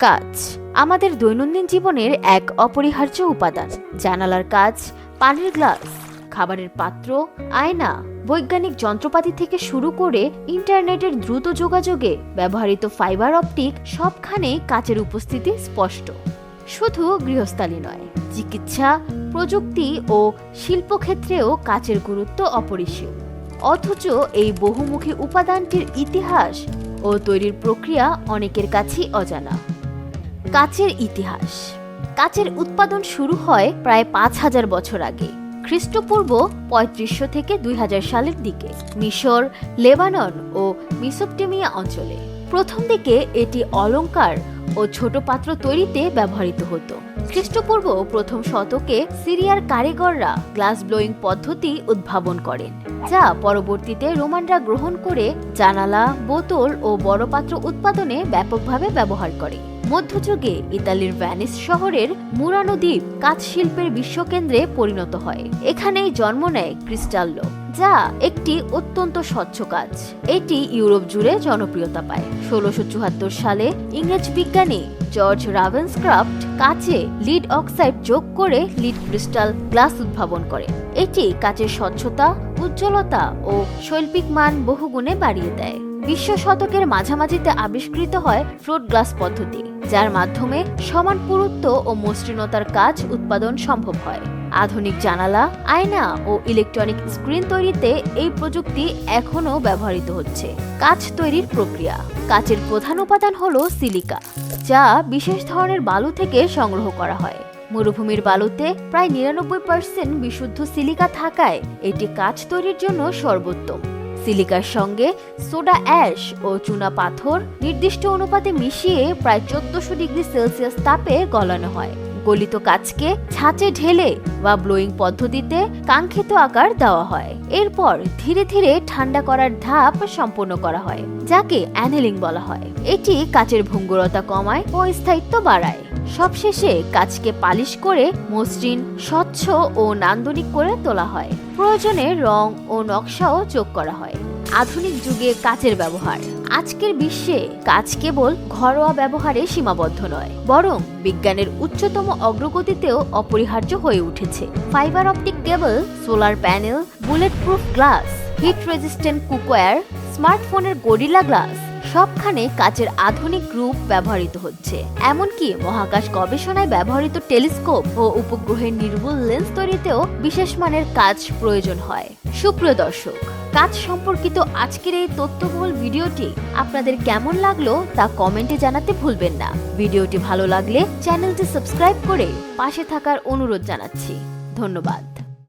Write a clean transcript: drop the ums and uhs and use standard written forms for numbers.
কাঁচ আমাদের দৈনন্দিন জীবনের এক অপরিহার্য উপাদান। জানালার কাঁচ, পানির গ্লাস, খাবারের পাত্র, আয়না, বৈজ্ঞানিক যন্ত্রপাতি থেকে শুরু করে ইন্টারনেটের দ্রুত যোগাযোগে ব্যবহৃত ফাইবার অপটিক সবখানেই কাচের উপস্থিতি স্পষ্ট। শুধু গৃহস্থালী নয়, চিকিৎসা, প্রযুক্তি ও শিল্পক্ষেত্রেও কাচের গুরুত্ব অপরিসীম। অথচ এই বহুমুখী উপাদানটির ইতিহাস ও তৈরির প্রক্রিয়া অনেকের কাছেই অজানা। কাচের ইতিহাস। কাচের উৎপাদন শুরু হয় প্রায় ৫,০০০ বছর আগে, খ্রিস্টপূর্ব ৩৫০০ থেকে ২০০০ সালের দিকে মিশর, লেবানন ও মেসোপটেমিয়া অঞ্চলে। প্রথম দিকে এটি অলংকার ও ছোট পাত্র তৈরিতে ব্যবহৃত হতো। খ্রিস্টপূর্ব প্রথম শতকে সিরিয়ার কারিগররা গ্লাস ব্লোয়িং পদ্ধতি উদ্ভাবন করেন, যা পরবর্তীতে রোমানরা গ্রহণ করে জানালা, বোতল ও বড় পাত্র উৎপাদনে ব্যাপকভাবে ব্যবহার করে। মধ্যযুগে ইতালির ভ্যানিস শহরের মুরানো দ্বীপ কাচ শিল্পের বিশ্বকেন্দ্রে পরিণত হয়। এখানেই জন্ম নেয় ক্রিস্টাল্লো, যা একটি অত্যন্ত স্বচ্ছ কাচ। এটি ইউরোপ জুড়ে জনপ্রিয়তা পায়। ১৬৭৪ সালে ইংরেজ বিজ্ঞানী জর্জ রাভেনসক্রাফট কাচে লিড অক্সাইড যোগ করে লিড ক্রিস্টাল গ্লাস উদ্ভাবন করেন। এটি কাচের স্বচ্ছতা, উজ্জ্বলতা ও শৈল্পিক মান বহুগুণে বাড়িয়ে দেয়। ২০ শতকের মাঝামাঝিতে আবিষ্কৃত হয় ফ্লোট গ্লাস পদ্ধতি, যার মাধ্যমে সমান পুরুত্ব ও মসৃণতার কাচ উৎপাদন সম্ভব হয়। আধুনিক জানালা, আয়না ও ইলেকট্রনিক স্ক্রিন তৈরিতে এই প্রযুক্তি এখনও ব্যবহৃত হচ্ছে। কাচ তৈরির প্রক্রিয়া। কাচের প্রধান উপাদান হলো সিলিকা, যা বিশেষ ধরনের বালু থেকে সংগ্রহ করা হয়। মরুভূমির বালুতে প্রায় ৯৯% বিশুদ্ধ সিলিকা থাকায় এটি কাচ তৈরির জন্য সর্বোত্তম। সিলিকার সঙ্গে সোডা অ্যাশ ও চুনা পাথর নির্দিষ্ট অনুপাতে মিশিয়ে প্রায় ১৪০০ ডিগ্রি সেলসিয়াস তাপে গলানো হয়। গলিত কাচকে ছাঁচে ঢেলে বা ব্লোয়িং পদ্ধতিতে কাঙ্ক্ষিত আকার দেওয়া হয়। এরপর ধীরে ধীরে ঠান্ডা করার ধাপ সম্পন্ন করা হয়, যাকে অ্যানেলিং বলা হয়। এটি কাচের ভঙ্গুরতা কমায় ও স্থায়িত্ব বাড়ায়। সবশেষে কাচকে পালিশ করে মসৃণ, স্বচ্ছ ও নান্দনিক করে তোলা হয়। প্রয়োজনে রং ও নকশাও যোগ করা হয়। আধুনিক যুগে কাচের ব্যবহার। আজকের বিশ্বে কাচ কেবল ঘরোয়া ব্যবহারে সীমাবদ্ধ নয়, বরং বিজ্ঞানের উচ্চতম অগ্রগতিতেও অপরিহার্য হয়ে উঠেছে। Fibre optic cable, solar panel, bullet proof glass, hit resistant cookware, স্মার্টফোনের গরিলা গ্লাস সবখানে কাচের আধুনিক রূপ ব্যবহৃত হচ্ছে। এমনকি মহাকাশ গবেষণায় ব্যবহৃত টেলিস্কোপ ও উপগ্রহের নির্ভুল লেন্স তৈরিতেও বিশেষ মানের কাচ প্রয়োজন হয়। সুপ্রিয় দর্শক, কাচ সম্পর্কিত আজকের এই তথ্যবহুল ভিডিওটি আপনাদের কেমন লাগলো তা কমেন্টে জানাতে ভুলবেন না। ভিডিওটি ভালো লাগলে চ্যানেলটি সাবস্ক্রাইব করে পাশে থাকার অনুরোধ জানাচ্ছি। ধন্যবাদ।